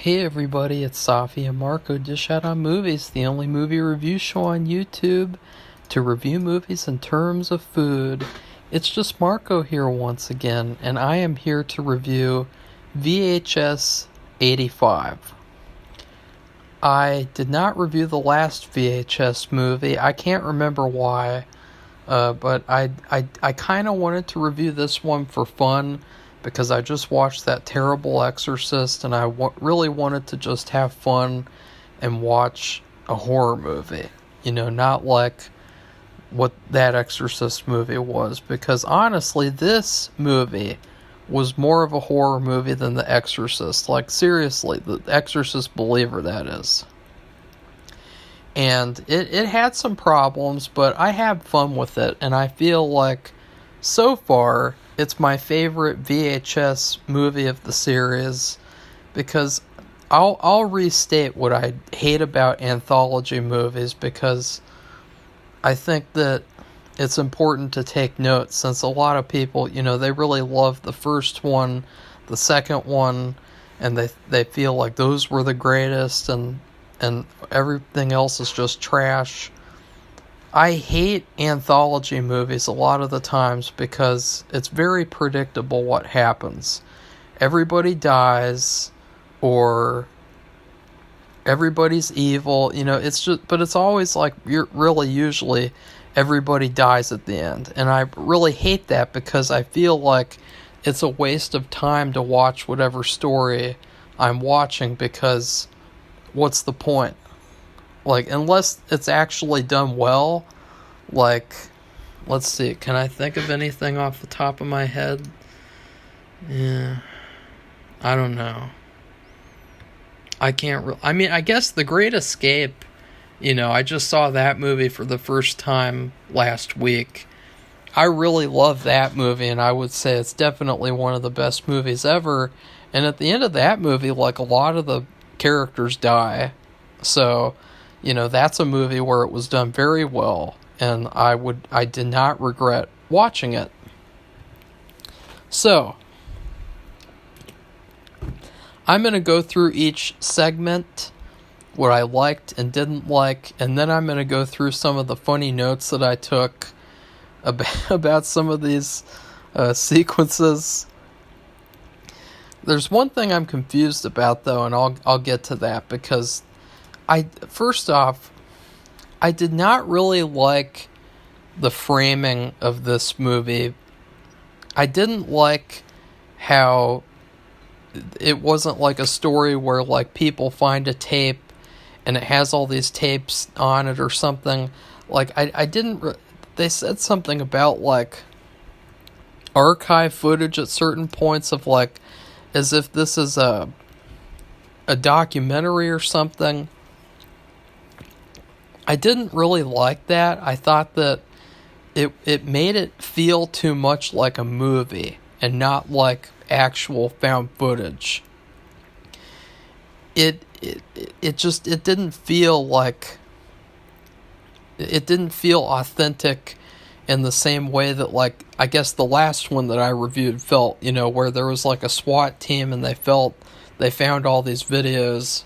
Hey everybody, it's Safi and Marco Dish Out on Movies, the only movie review show on YouTube to review movies in terms of food. It's just Marco here once again, and I am here to review VHS 85. I did not review the last VHS movie. I can't remember why, but I kind of wanted to review this one for fun, because I just watched that terrible Exorcist, and I really wanted to just have fun and watch a horror movie. You know, not like what that Exorcist movie was, because honestly, this movie was more of a horror movie than The Exorcist. Like, seriously, The Exorcist Believer, that is. And it had some problems, but I had fun with it, and I feel like, so far, it's my favorite VHS movie of the series, because I'll restate what I hate about anthology movies, because I think that it's important to take note, since a lot of people, you know, they really love the first one, the second one, and they feel like those were the greatest, and everything else is just trash. I hate anthology movies a lot of the times because it's very predictable what happens. Everybody dies, or everybody's evil, you know, but it's always like, usually everybody dies at the end. And I really hate that, because I feel like it's a waste of time to watch whatever story I'm watching, because what's the point? Like, unless it's actually done well, like, let's see, can I think of anything off the top of my head? Yeah, I don't know. I guess The Great Escape, you know, I just saw that movie for the first time last week. I really love that movie, and I would say it's definitely one of the best movies ever. And at the end of that movie, like, a lot of the characters die. So, you know, that's a movie where it was done very well, and I did not regret watching it. So, I'm going to go through each segment, what I liked and didn't like, and then I'm going to go through some of the funny notes that I took about some of these sequences. There's one thing I'm confused about, though, and I'll get to that, because first off, I did not really like the framing of this movie. I didn't like how it wasn't like a story where, like, people find a tape and it has all these tapes on it or something. Like, I didn't... They said something about, like, archive footage at certain points of, like, as if this is a documentary or something. I didn't really like that. I thought that it made it feel too much like a movie and not like actual found footage. It didn't feel like, it didn't feel authentic in the same way that, like, I guess the last one that I reviewed felt, you know, where there was like a SWAT team and they found all these videos.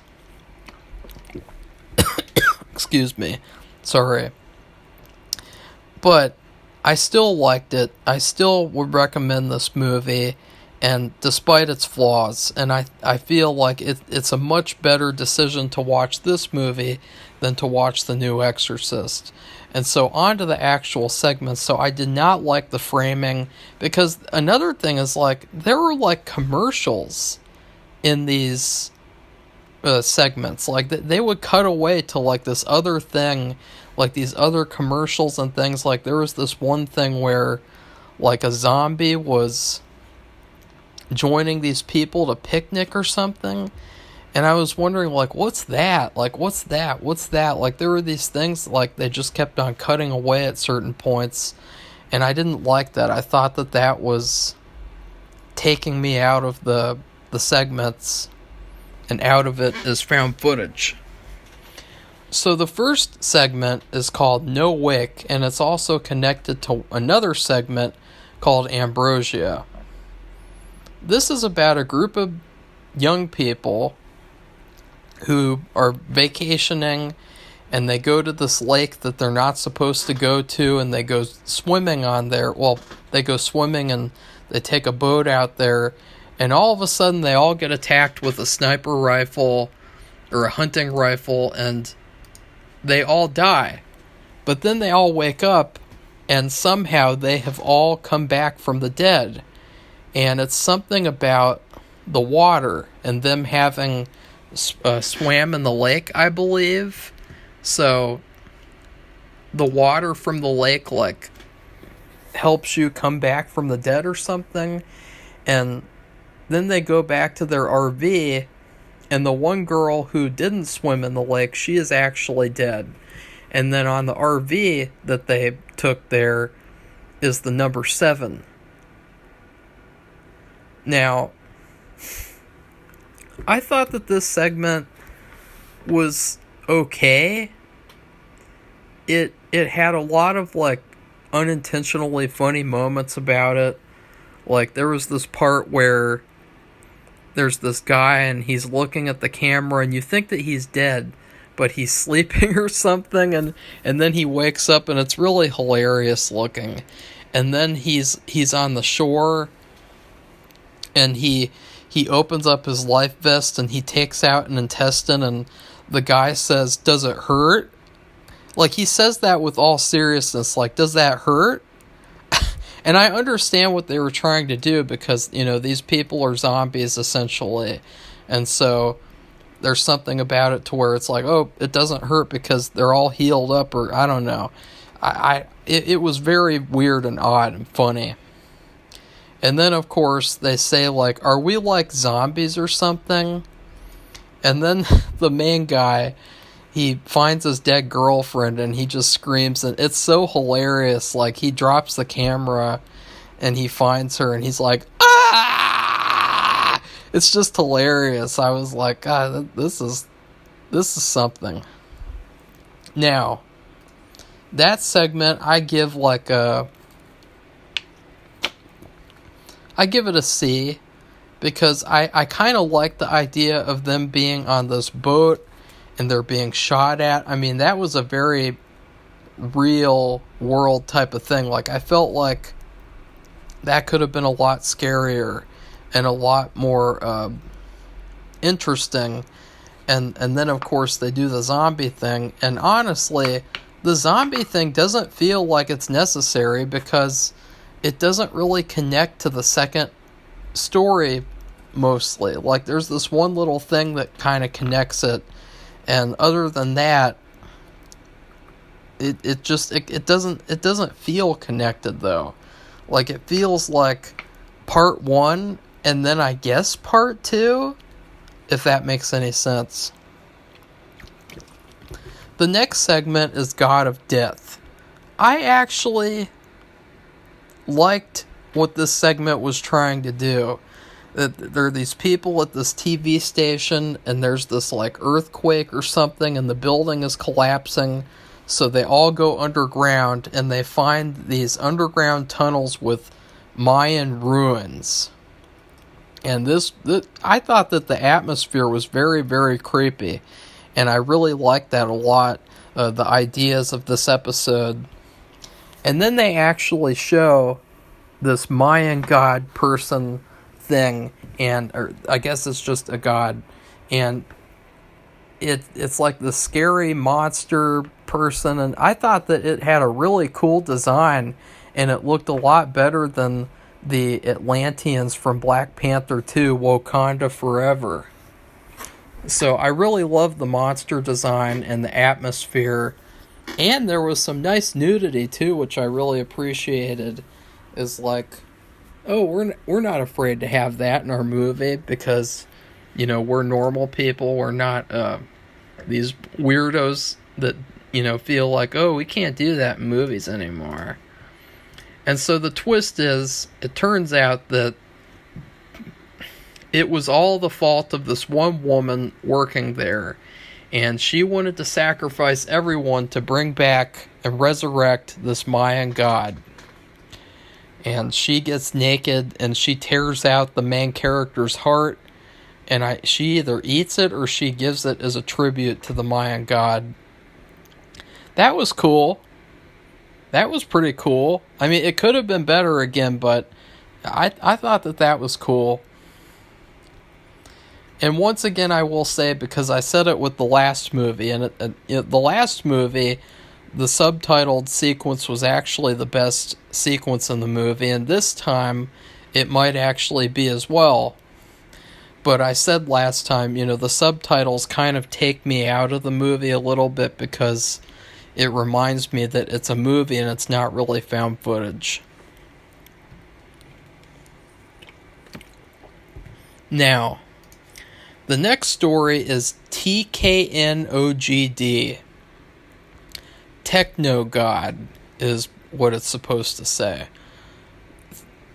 Excuse me. Sorry. But I still liked it. I still would recommend this movie, and despite its flaws, and I feel like it's a much better decision to watch this movie than to watch the new Exorcist. And so on to the actual segments. So I did not like the framing, because another thing is, like, there were like commercials in these segments. Like, they would cut away to like this other thing, like these other commercials and things. Like, there was this one thing where, like, a zombie was joining these people to picnic or something, and I was wondering, like, what's that? Like, what's that? Like, there were these things, like, they just kept on cutting away at certain points, and I didn't like that. I thought that was taking me out of the segments and out of it as found footage. So the first segment is called No Wick, and it's also connected to another segment called Ambrosia. This is about a group of young people who are vacationing, and they go to this lake that they're not supposed to go to, and they go swimming on there. Well, they go swimming and they take a boat out there, and all of a sudden they all get attacked with a sniper rifle or a hunting rifle, and they all die. But then they all wake up, and somehow they have all come back from the dead. And it's something about the water and them having swam in the lake, I believe. So the water from the lake, like, helps you come back from the dead or something. And then they go back to their RV, and the one girl who didn't swim in the lake, she is actually dead. And then on the RV that they took there is the number 7. Now, I thought that this segment was okay. It had a lot of, like, unintentionally funny moments about it. Like, there was this part where there's this guy and he's looking at the camera and you think that he's dead, but he's sleeping or something, and then he wakes up, and it's really hilarious looking. And then he's on the shore, and he opens up his life vest and he takes out an intestine, and the guy says, "Does it hurt?" Like, he says that with all seriousness, like, "Does that hurt?" And I understand what they were trying to do, because, you know, these people are zombies essentially, and so there's something about it to where it's like, oh, it doesn't hurt because they're all healed up, or I don't know. It was very weird and odd and funny. And then, of course, they say, like, "Are we like zombies or something?" And then the main guy, he finds his dead girlfriend and he just screams, and it's so hilarious. Like, he drops the camera and he finds her and he's like, "Ah!" It's just hilarious. I was like, God, this is something. Now, that segment, I give it a C, because I kind of like the idea of them being on this boat and they're being shot at. I mean, that was a very real world type of thing. Like, I felt like that could have been a lot scarier and a lot more interesting. And then, of course, they do the zombie thing. And honestly, the zombie thing doesn't feel like it's necessary, because it doesn't really connect to the second story mostly. Like, there's this one little thing that kind of connects it, and other than that, it doesn't feel connected though. Like, it feels like part 1 and then I guess part 2, if that makes any sense. The next segment is God of Death. I actually liked what this segment was trying to do. There are these people at this TV station, and there's this, like, earthquake or something, and the building is collapsing, so they all go underground, and they find these underground tunnels with Mayan ruins. And I thought that the atmosphere was very, very creepy, and I really liked that a lot, the ideas of this episode. And then they actually show this Mayan god person thing, or I guess it's just a god, and it's like the scary monster person, and I thought that it had a really cool design, and it looked a lot better than the Atlanteans from Black Panther 2, Wakanda Forever. So I really loved the monster design and the atmosphere, and there was some nice nudity too, which I really appreciated. Is like, oh, we're not afraid to have that in our movie, because, you know, we're normal people. We're not these weirdos that, you know, feel like, oh, we can't do that in movies anymore. And so the twist is, it turns out that it was all the fault of this one woman working there, and she wanted to sacrifice everyone to bring back and resurrect this Mayan god. And she gets naked and she tears out the main character's heart, and she either eats it or she gives it as a tribute to the Mayan god. That was cool. That was pretty cool. I mean, it could have been better again, but I thought that was cool. And once again, I will say, because I said it with the last movie, and the last movie, the subtitled sequence was actually the best sequence in the movie, and this time it might actually be as well. But I said last time, the subtitles kind of take me out of the movie a little bit because it reminds me that it's a movie and it's not really found footage. Now, the next story is TKNOGD. Techno God is what it's supposed to say.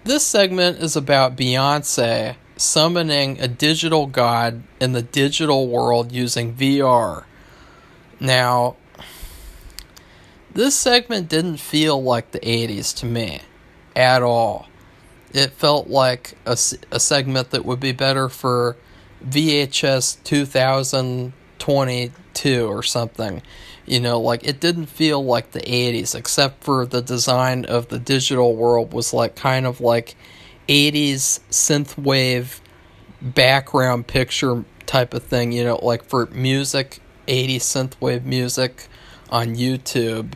This segment is about Beyonce summoning a digital god in the digital world using VR. Now, this segment didn't feel like the 80s to me at all. It felt like a segment that would be better for VHS 2022 or something. It didn't feel like the 80s, except for the design of the digital world was kind of like 80s synthwave background picture type of thing, like for music, 80s synthwave music on YouTube.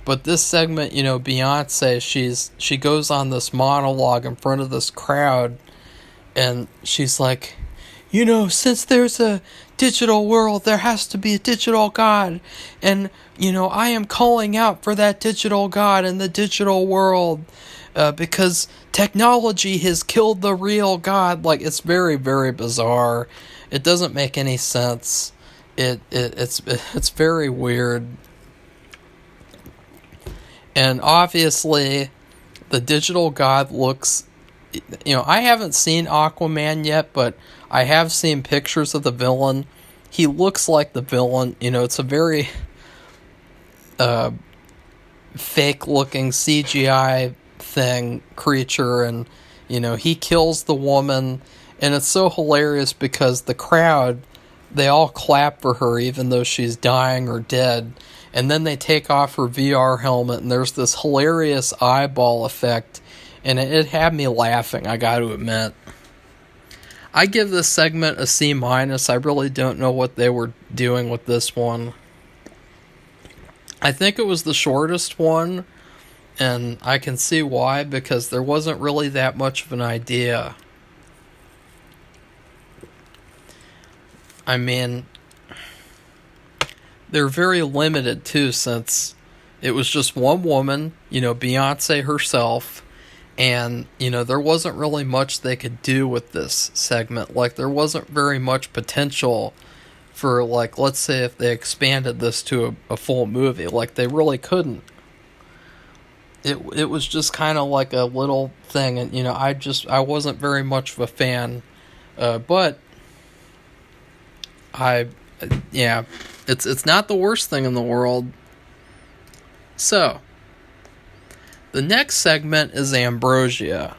But this segment, Beyonce, she goes on this monologue in front of this crowd, and she's like, since there's a digital world, there has to be a digital God. And, I am calling out for that digital God in the digital world because technology has killed the real God. It's very, very bizarre. It doesn't make any sense. It's very weird. And obviously, the digital God looks... I haven't seen Aquaman yet, but I have seen pictures of the villain. He looks like the villain. It's a very fake-looking CGI creature, and, he kills the woman, and it's so hilarious because the crowd, they all clap for her even though she's dying or dead, and then they take off her VR helmet, and there's this hilarious eyeball effect, and it had me laughing, I got to admit. I give this segment a C-. I really don't know what they were doing with this one. I think it was the shortest one, and I can see why, because there wasn't really that much of an idea. I mean, they're very limited too, since it was just one woman, Beyonce herself, and, there wasn't really much they could do with this segment. There wasn't very much potential for, let's say if they expanded this to a full movie. They really couldn't. It was just kind of like a little thing, and, I wasn't very much of a fan. But, it's not the worst thing in the world. So, the next segment is Ambrosia.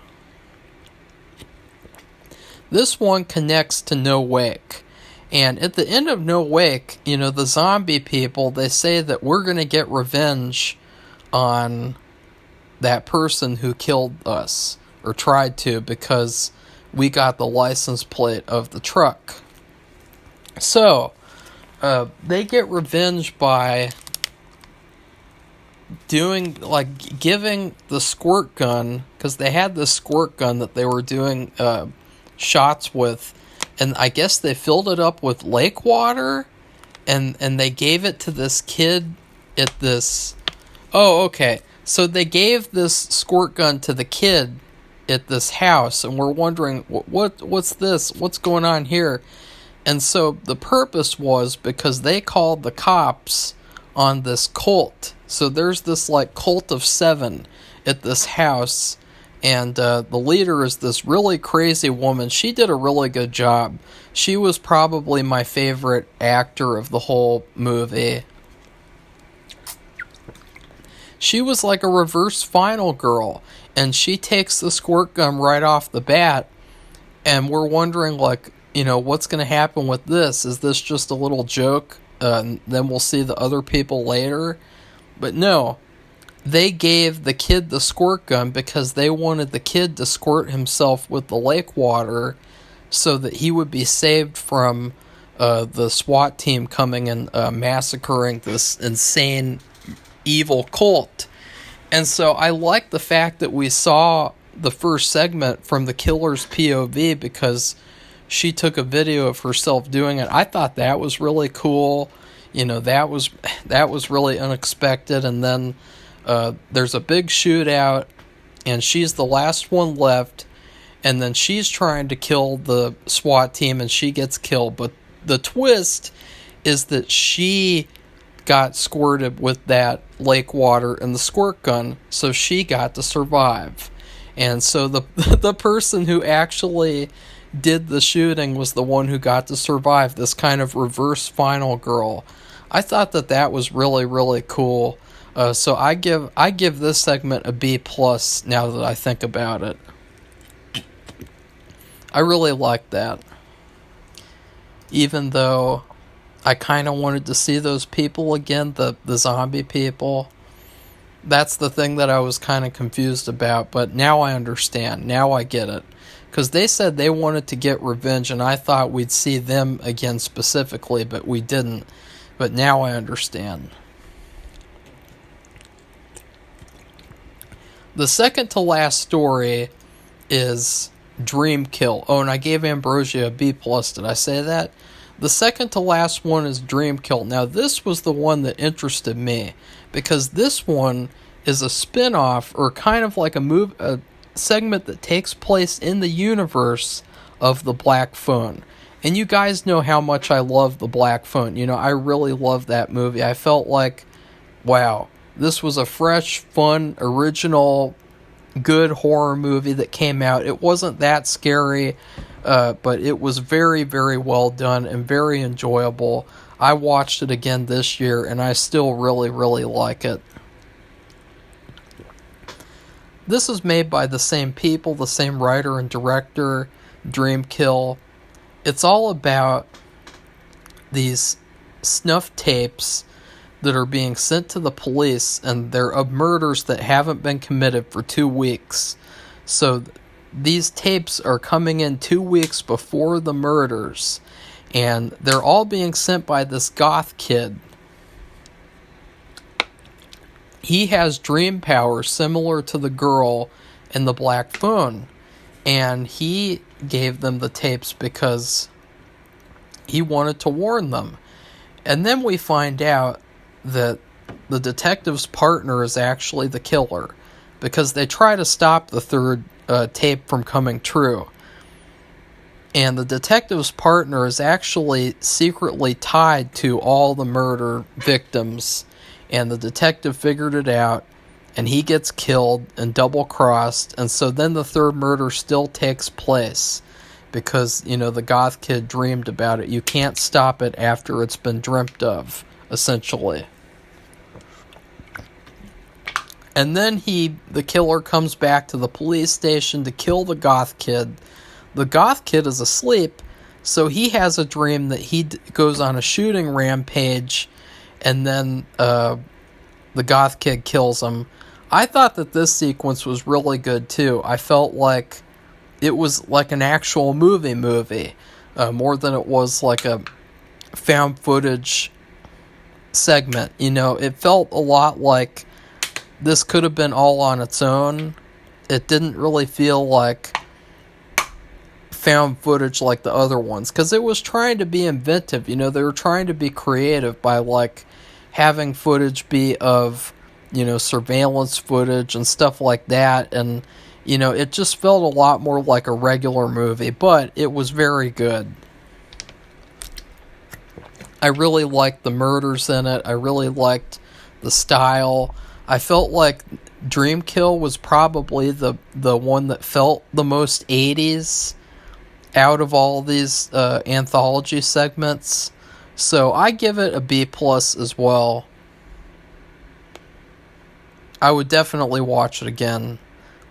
This one connects to No Wake. And at the end of No Wake, the zombie people, they say that we're going to get revenge on that person who killed us, or tried to, because we got the license plate of the truck. So, they get revenge by giving the squirt gun, because they had this squirt gun that they were doing shots with, and I guess they filled it up with lake water, and they gave it to this kid at this... Oh, okay. So they gave this squirt gun to the kid at this house, and we're wondering, what's this? What's going on here? And so the purpose was because they called the cops on this cult. So there's this cult of 7 at this house, and the leader is this really crazy woman. She did a really good job. She was probably my favorite actor of the whole movie. She was like a reverse Final Girl, and she takes the squirt gun right off the bat, And we're wondering, like, what's going to happen with this? Is this just a little joke? And then we'll see the other people later. But no, they gave the kid the squirt gun because they wanted the kid to squirt himself with the lake water so that he would be saved from the SWAT team coming and massacring this insane, evil cult. And so I like the fact that we saw the first segment from the killer's POV because she took a video of herself doing it. I thought that was really cool. That was really unexpected. And then there's a big shootout, and she's the last one left. And then she's trying to kill the SWAT team, and she gets killed. But the twist is that she got squirted with that lake water and the squirt gun, so she got to survive. And so the person who actually did the shooting was the one who got to survive, this kind of reverse final girl. I thought that was really, really cool. So I give this segment a B plus now that I think about it. I really like that. Even though I kind of wanted to see those people again, the zombie people. That's the thing that I was kind of confused about, but now I understand. Now I get it. Because they said they wanted to get revenge, and I thought we'd see them again specifically, but we didn't. But now I understand. The second to last story is Dream Kill. Oh, and I gave Ambrosia a B+. Did I say that? The second to last one is Dream Kill. Now, this was the one that interested me, because this one is a spin-off, or kind of like a segment that takes place in the universe of The Black Phone. And you guys know how much I love The Black Phone. I really love that movie. I felt like, wow, this was a fresh, fun, original, good horror movie that came out. It wasn't that scary, but it was very, very well done and very enjoyable. I watched it again this year, and I still really, really like it. This is made by the same people, the same writer and director, Dream Kill. It's all about these snuff tapes that are being sent to the police, and they're of murders that haven't been committed for 2 weeks. So these tapes are coming in 2 weeks before the murders, and they're all being sent by this goth kid. He has dream powers similar to the girl in The Black Phone, and he gave them the tapes because he wanted to warn them. And then we find out that the detective's partner is actually the killer, because they try to stop the third tape from coming true. And the detective's partner is actually secretly tied to all the murder victims, and the detective figured it out, and he gets killed and double-crossed, and so then the third murder still takes place, because, the goth kid dreamed about it. You can't stop it after it's been dreamt of, essentially. And then the killer comes back to the police station to kill the goth kid. The goth kid is asleep, so he has a dream that he goes on a shooting rampage, and then the goth kid kills him. I thought that this sequence was really good too. I felt like it was like an actual movie, more than it was like a found footage segment. It felt a lot like this could have been all on its own. It didn't really feel like found footage like the other ones, because it was trying to be inventive. They were trying to be creative by like having footage be of, surveillance footage and stuff like that, and it just felt a lot more like a regular movie, but it was very good. I really liked the murders in it. I really liked the style. I felt like Dream Kill was probably the one that felt the most 80s out of all these anthology segments. So I give it a B+ as well. I would definitely watch it again,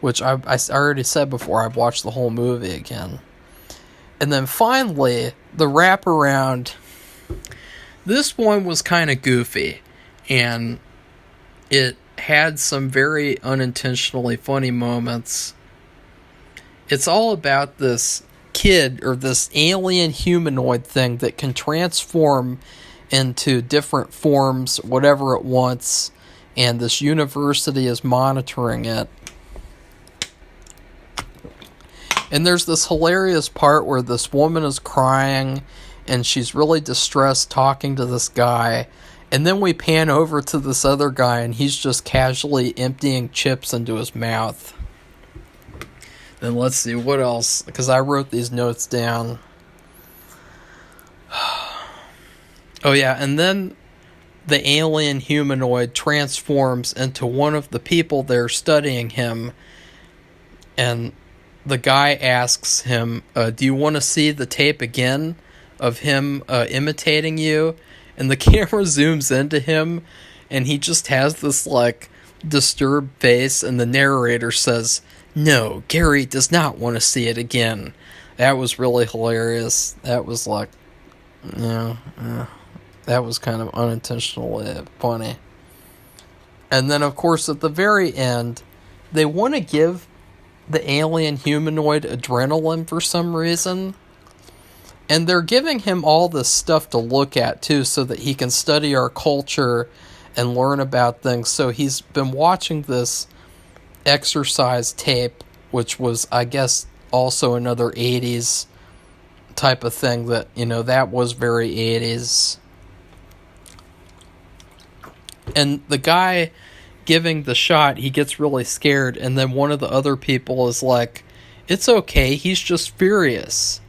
which I already said before, I've watched the whole movie again. And then finally, the wraparound. This one was kind of goofy, and it had some very unintentionally funny moments. It's all about this kid, or this alien humanoid thing that can transform into different forms, whatever it wants, and this university is monitoring it. And there's this hilarious part where this woman is crying, and she's really distressed talking to this guy, and then we pan over to this other guy, and he's just casually emptying chips into his mouth. Then let's see, what else? Because I wrote these notes down. Oh yeah, and then the alien humanoid transforms into one of the people there studying him, and the guy asks him, do you want to see the tape again of him imitating you? And the camera zooms into him, and he just has this, like, disturbed face, and the narrator says, no, Gary does not want to see it again. That was really hilarious. That was like, that was kind of unintentionally funny. And then, of course, at the very end, they want to give the alien humanoid adrenaline for some reason. And they're giving him all this stuff to look at, too, so that he can study our culture and learn about things. So he's been watching this exercise tape, which was, I guess, also another 80s type of thing that, that was very 80s. And the guy giving the shot, he gets really scared, and then one of the other people is like, it's okay, he's just furious.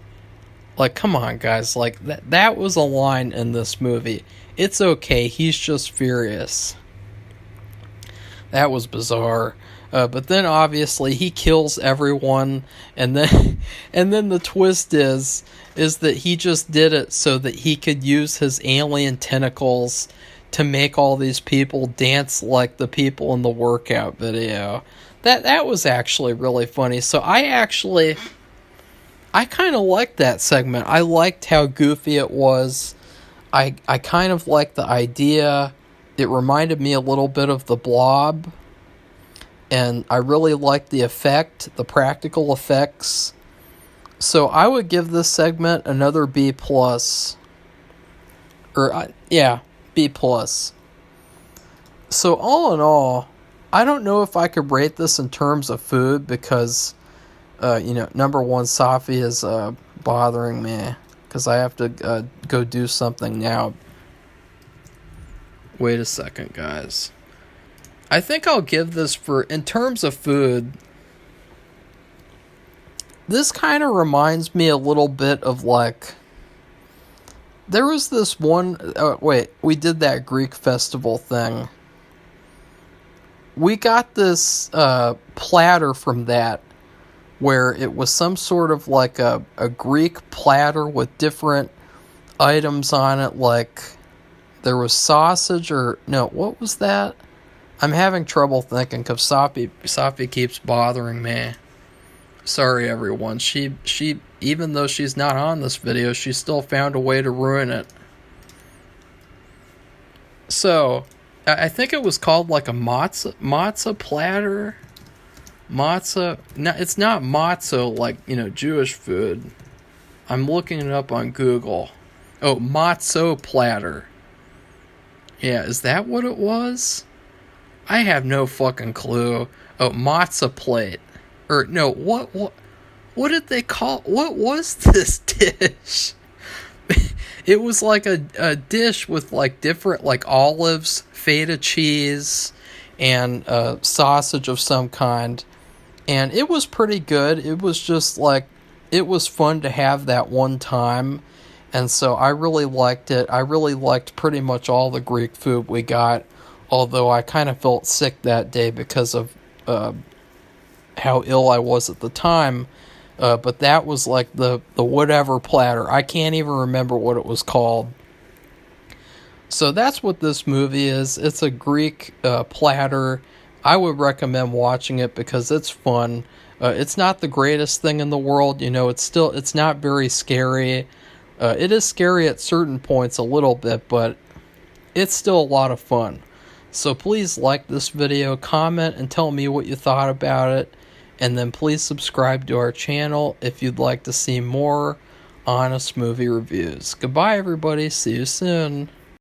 Like, come on, guys, like, that was a line in this movie. It's okay, he's just furious. That was bizarre. But then obviously he kills everyone, and then the twist is that he just did it so that he could use his alien tentacles to make all these people dance like the people in the workout video. That was actually really funny. So I kind of liked that segment. I liked how goofy it was. I kind of liked the idea. It reminded me a little bit of The Blob. And I really liked the effect, the practical effects. So I would give this segment another B+. B+. So all in all, I don't know if I could rate this in terms of food because, number one, Safi is bothering me because I have to go do something now. Wait a second, guys. I think I'll give this in terms of food, this kind of reminds me a little bit of, like, there was this one, we did that Greek festival thing. We got this platter from that, where it was some sort of like a Greek platter with different items on it, like there was sausage what was that? I'm having trouble thinking because Safi keeps bothering me. Sorry, everyone. She even though she's not on this video, she still found a way to ruin it. So, I think it was called like a matzah platter. Matzah. No, it's not matzah like, Jewish food. I'm looking it up on Google. Oh, matzo platter. Yeah, is that what it was? I have no fucking clue. Oh, matzah plate. Or, no, what did they call... What was this dish? It was like a dish with, like, different, like, olives, feta cheese, and sausage of some kind. And it was pretty good. It was just, like... It was fun to have that one time. And so I really liked it. I really liked pretty much all the Greek food we got. Although I kind of felt sick that day because of how ill I was at the time. But that was like the whatever platter. I can't even remember what it was called. So that's what this movie is. It's a Greek platter. I would recommend watching it because it's fun. It's not the greatest thing in the world, it's not very scary. It is scary at certain points a little bit, but it's still a lot of fun. So please like this video, comment, and tell me what you thought about it. And then please subscribe to our channel if you'd like to see more honest movie reviews. Goodbye, everybody. See you soon.